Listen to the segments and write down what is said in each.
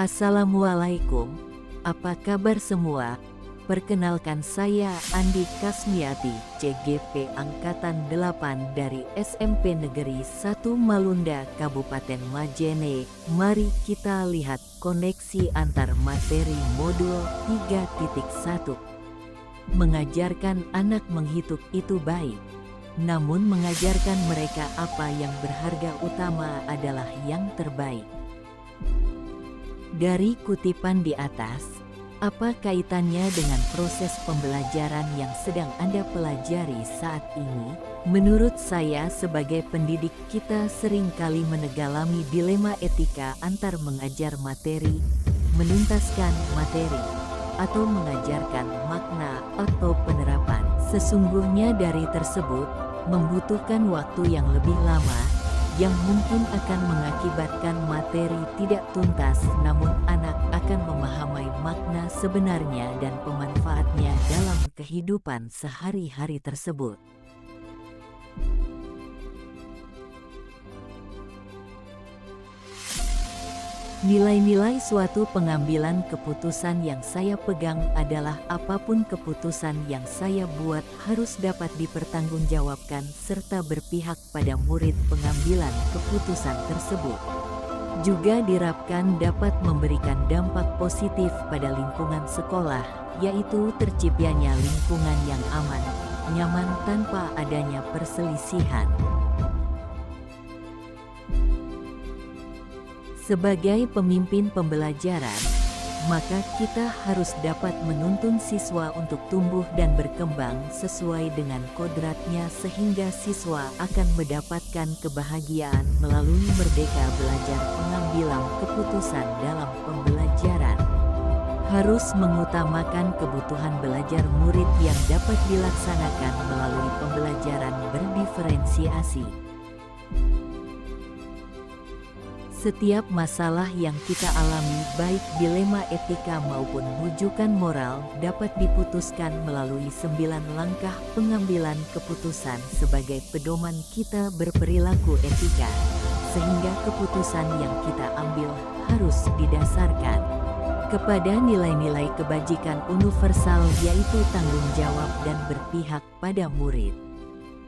Assalamualaikum, apa kabar semua? Perkenalkan saya Andi Kasmiati, CGP Angkatan 8 dari SMP Negeri 1 Malunda, Kabupaten Majene. Mari kita lihat koneksi antar materi modul 3.1. Mengajarkan anak menghitung itu baik. Namun mengajarkan mereka apa yang berharga utama adalah yang terbaik. Dari kutipan di atas, apa kaitannya dengan proses pembelajaran yang sedang Anda pelajari saat ini? Menurut saya sebagai pendidik, kita seringkali mengalami dilema etika antar mengajar materi, menuntaskan materi, atau mengajarkan makna atau penerapan. Sesungguhnya dari tersebut, membutuhkan waktu yang lebih lama, yang mungkin akan mengakibatkan materi tidak tuntas, namun anak akan memahami makna sebenarnya dan pemanfaatnya dalam kehidupan sehari-hari tersebut. Nilai-nilai suatu pengambilan keputusan yang saya pegang adalah apapun keputusan yang saya buat harus dapat dipertanggungjawabkan serta berpihak pada murid. Pengambilan keputusan tersebut juga diharapkan dapat memberikan dampak positif pada lingkungan sekolah, yaitu terciptanya lingkungan yang aman, nyaman tanpa adanya perselisihan. Sebagai pemimpin pembelajaran, maka kita harus dapat menuntun siswa untuk tumbuh dan berkembang sesuai dengan kodratnya sehingga siswa akan mendapatkan kebahagiaan melalui merdeka belajar. Pengambilan keputusan dalam pembelajaran harus mengutamakan kebutuhan belajar murid yang dapat dilaksanakan melalui pembelajaran berdiferensiasi. Setiap masalah yang kita alami, baik dilema etika maupun rujukan moral, dapat diputuskan melalui 9 langkah pengambilan keputusan sebagai pedoman kita berperilaku etika, sehingga keputusan yang kita ambil harus didasarkan kepada nilai-nilai kebajikan universal, yaitu tanggung jawab dan berpihak pada murid.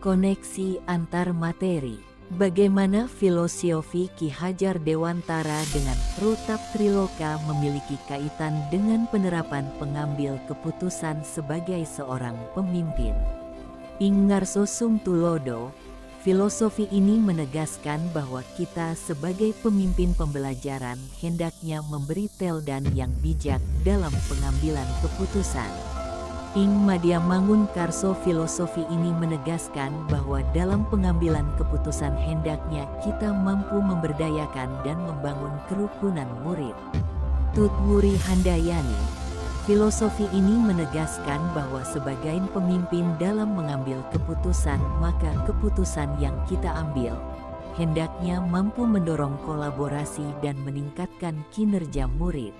Koneksi antar materi. Bagaimana filosofi Ki Hajar Dewantara dengan protap Triloka memiliki kaitan dengan penerapan pengambil keputusan sebagai seorang pemimpin? Ing ngarso sung tulodo, filosofi ini menegaskan bahwa kita sebagai pemimpin pembelajaran hendaknya memberi teladan yang bijak dalam pengambilan keputusan. Ing Madya Mangun Karso, filosofi ini menegaskan bahwa dalam pengambilan keputusan hendaknya kita mampu memberdayakan dan membangun kerukunan murid. Tut Wuri Handayani, filosofi ini menegaskan bahwa sebagai pemimpin dalam mengambil keputusan, maka keputusan yang kita ambil hendaknya mampu mendorong kolaborasi dan meningkatkan kinerja murid.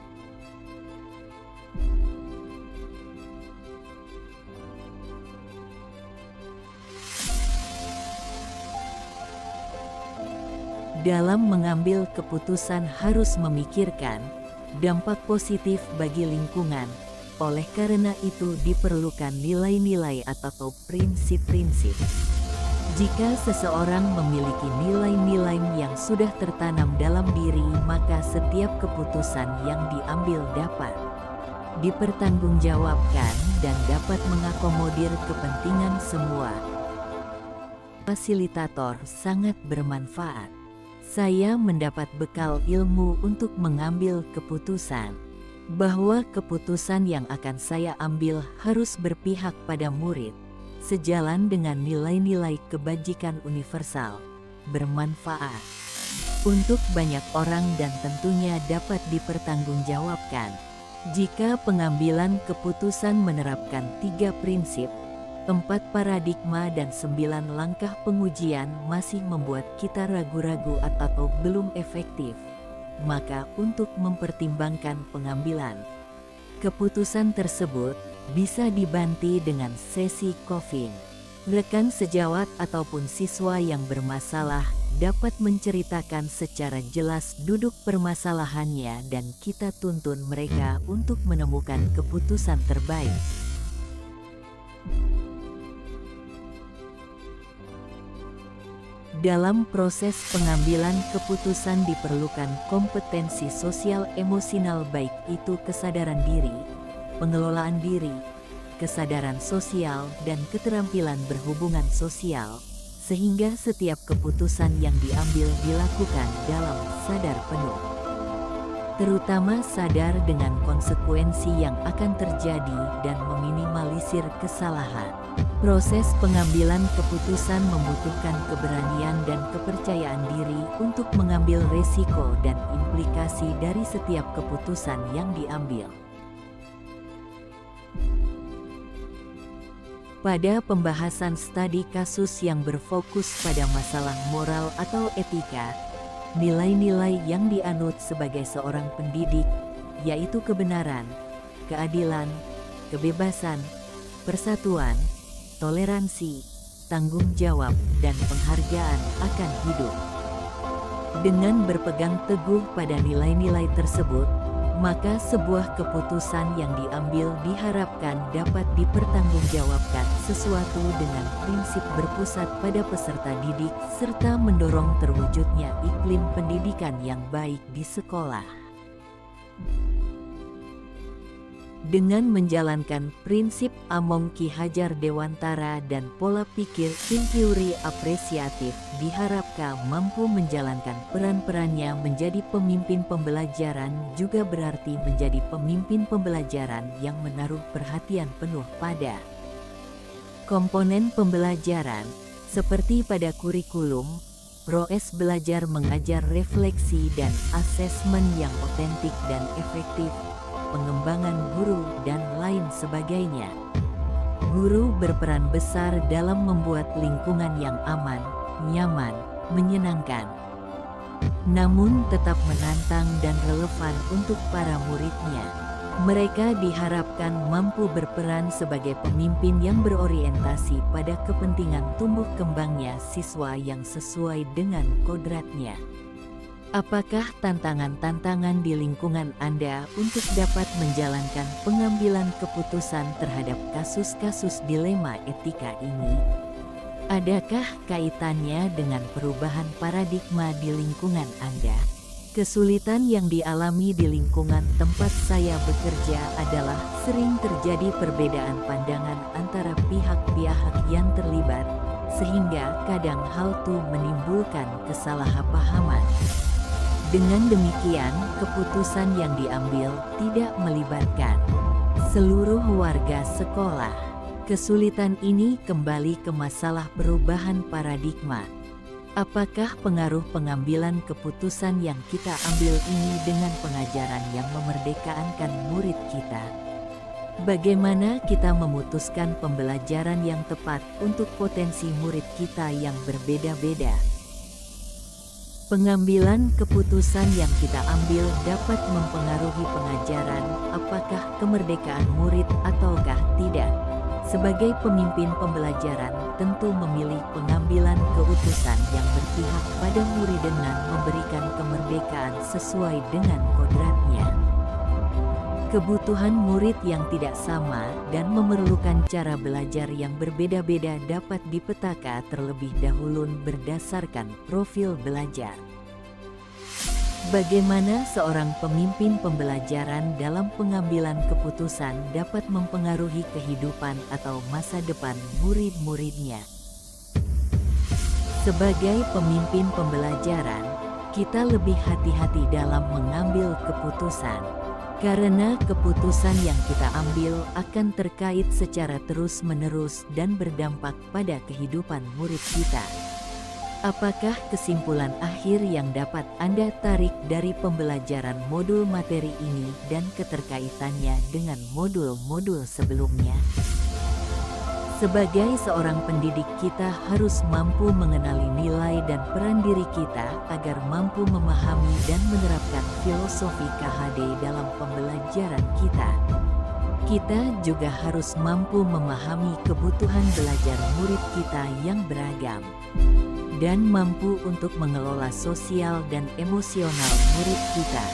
Dalam mengambil keputusan harus memikirkan dampak positif bagi lingkungan. Oleh karena itu diperlukan nilai-nilai atau prinsip-prinsip. Jika seseorang memiliki nilai-nilai yang sudah tertanam dalam diri, maka setiap keputusan yang diambil dapat dipertanggungjawabkan dan dapat mengakomodir kepentingan semua. Fasilitator sangat bermanfaat. Saya mendapat bekal ilmu untuk mengambil keputusan, bahwa keputusan yang akan saya ambil harus berpihak pada murid, sejalan dengan nilai-nilai kebajikan universal, bermanfaat untuk banyak orang dan tentunya dapat dipertanggungjawabkan. Jika pengambilan keputusan menerapkan 3 prinsip, 4 paradigma dan 9 langkah pengujian masih membuat kita ragu-ragu atau belum efektif, maka untuk mempertimbangkan pengambilan keputusan tersebut bisa dibantu dengan sesi coaching. Rekan sejawat ataupun siswa yang bermasalah dapat menceritakan secara jelas duduk permasalahannya dan kita tuntun mereka untuk menemukan keputusan terbaik. Dalam proses pengambilan keputusan diperlukan kompetensi sosial emosional, baik itu kesadaran diri, pengelolaan diri, kesadaran sosial, dan keterampilan berhubungan sosial, sehingga setiap keputusan yang diambil dilakukan dalam sadar penuh. Terutama sadar dengan konsekuensi yang akan terjadi dan meminimalisir kesalahan. Proses pengambilan keputusan membutuhkan keberanian dan kepercayaan diri untuk mengambil resiko dan implikasi dari setiap keputusan yang diambil. Pada pembahasan studi kasus yang berfokus pada masalah moral atau etika, nilai-nilai yang dianut sebagai seorang pendidik, yaitu kebenaran, keadilan, kebebasan, persatuan, toleransi, tanggung jawab, dan penghargaan akan hidup. Dengan berpegang teguh pada nilai-nilai tersebut, maka sebuah keputusan yang diambil diharapkan dapat dipertanggungjawabkan sesuatu dengan prinsip berpusat pada peserta didik serta mendorong terwujudnya iklim pendidikan yang baik di sekolah. Dengan menjalankan prinsip Among Ki Hajar Dewantara dan pola pikir inquiry apresiatif, diharapkan mampu menjalankan peran-perannya menjadi pemimpin pembelajaran, juga berarti menjadi pemimpin pembelajaran yang menaruh perhatian penuh pada komponen pembelajaran, seperti pada kurikulum, proses belajar mengajar, refleksi dan asesmen yang otentik dan efektif, pengembangan guru, dan lain sebagainya. Guru berperan besar dalam membuat lingkungan yang aman, nyaman, menyenangkan, namun tetap menantang dan relevan untuk para muridnya. Mereka diharapkan mampu berperan sebagai pemimpin yang berorientasi pada kepentingan tumbuh kembangnya siswa yang sesuai dengan kodratnya. Apakah tantangan-tantangan di lingkungan Anda untuk dapat menjalankan pengambilan keputusan terhadap kasus-kasus dilema etika ini? Adakah kaitannya dengan perubahan paradigma di lingkungan Anda? Kesulitan yang dialami di lingkungan tempat saya bekerja adalah sering terjadi perbedaan pandangan antara pihak-pihak yang terlibat, sehingga kadang hal itu menimbulkan kesalahpahaman. Dengan demikian, keputusan yang diambil tidak melibatkan seluruh warga sekolah. Kesulitan ini kembali ke masalah perubahan paradigma. Apakah pengaruh pengambilan keputusan yang kita ambil ini dengan pengajaran yang memerdekakan murid kita? Bagaimana kita memutuskan pembelajaran yang tepat untuk potensi murid kita yang berbeda-beda? Pengambilan keputusan yang kita ambil dapat mempengaruhi pengajaran, apakah kemerdekaan murid ataukah tidak. Sebagai pemimpin pembelajaran, tentu memilih pengambilan keputusan yang berpihak pada murid dengan memberikan kemerdekaan sesuai dengan kodratnya. Kebutuhan murid yang tidak sama dan memerlukan cara belajar yang berbeda-beda dapat dipetaka terlebih dahulu berdasarkan profil belajar. Bagaimana seorang pemimpin pembelajaran dalam pengambilan keputusan dapat mempengaruhi kehidupan atau masa depan murid-muridnya? Sebagai pemimpin pembelajaran, kita lebih hati-hati dalam mengambil keputusan. Karena keputusan yang kita ambil akan terkait secara terus-menerus dan berdampak pada kehidupan murid kita. Apakah kesimpulan akhir yang dapat Anda tarik dari pembelajaran modul materi ini dan keterkaitannya dengan modul-modul sebelumnya? Sebagai seorang pendidik, kita harus mampu mengenali nilai dan peran diri kita agar mampu memahami dan menerapkan filosofi KHD dalam pembelajaran kita. Kita juga harus mampu memahami kebutuhan belajar murid kita yang beragam. dan mampu untuk mengelola sosial dan emosional murid kita.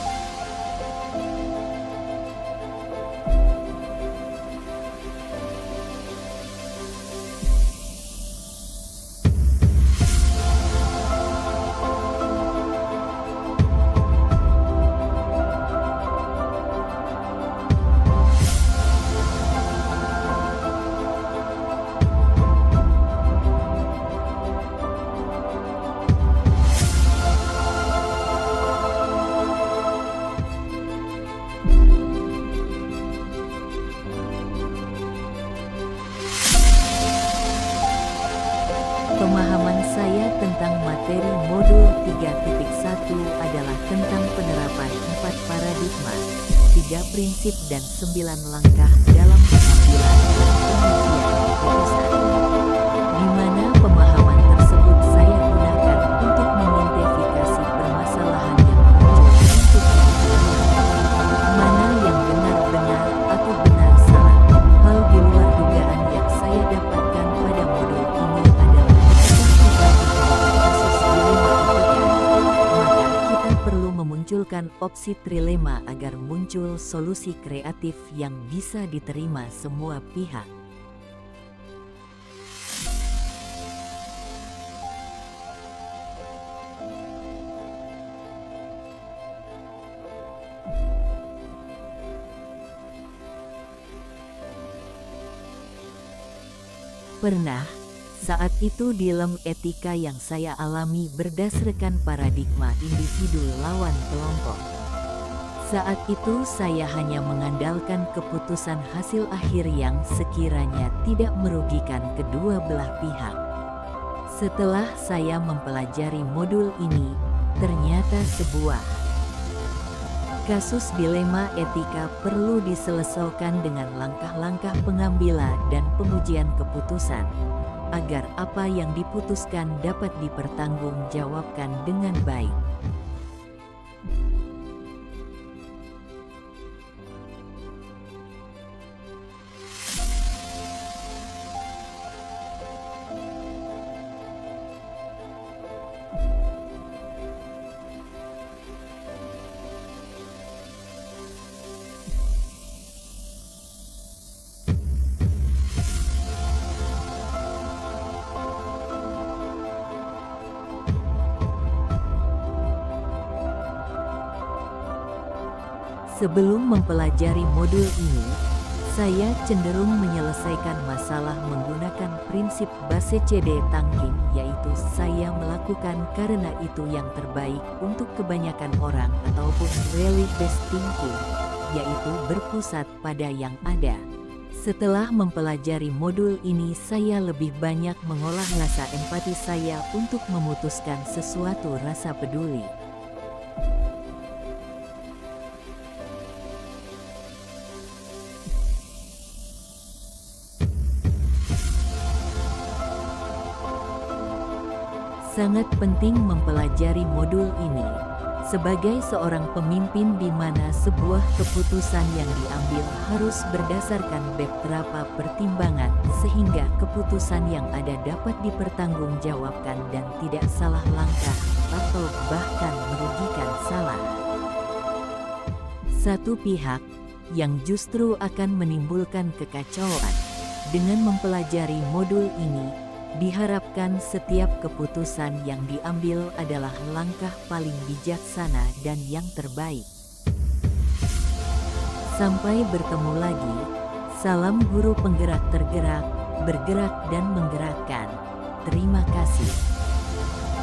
Pemahaman saya tentang materi modul 3.1 adalah tentang penerapan 4 paradigma, 3 prinsip dan 9 langkah dalam pengambilan dan pengujian keputusan. Di mana pemahaman tersebut saya gunakan untuk mengidentifikasi permasalahan yang muncul untuk mengetahui mana yang benar-benar atau benar salah. Hal di luar dugaan yang saya dapatkan pada modul ini adalah memunculkan opsi trilema agar muncul solusi kreatif yang bisa diterima semua pihak. Pernah, saat itu dilem etika yang saya alami berdasarkan paradigma individu lawan kelompok. Saat itu saya hanya mengandalkan keputusan hasil akhir yang sekiranya tidak merugikan kedua belah pihak. Setelah saya mempelajari modul ini, ternyata sebuah kasus dilema etika perlu diselesaikan dengan langkah-langkah pengambilan dan pengujian keputusan, agar apa yang diputuskan dapat dipertanggungjawabkan dengan baik. Sebelum mempelajari modul ini, saya cenderung menyelesaikan masalah menggunakan prinsip BCD thinking, yaitu saya melakukan karena itu yang terbaik untuk kebanyakan orang, ataupun really based thinking, yaitu berpusat pada yang ada. Setelah mempelajari modul ini, saya lebih banyak mengolah rasa empati saya untuk memutuskan sesuatu rasa peduli. Sangat penting mempelajari modul ini sebagai seorang pemimpin, di mana sebuah keputusan yang diambil harus berdasarkan beberapa pertimbangan sehingga keputusan yang ada dapat dipertanggungjawabkan dan tidak salah langkah atau bahkan merugikan salah satu pihak, yang justru akan menimbulkan kekacauan. Dengan mempelajari modul ini, diharapkan setiap keputusan yang diambil adalah langkah paling bijaksana dan yang terbaik. Sampai bertemu lagi. Salam guru penggerak tergerak, bergerak dan menggerakkan.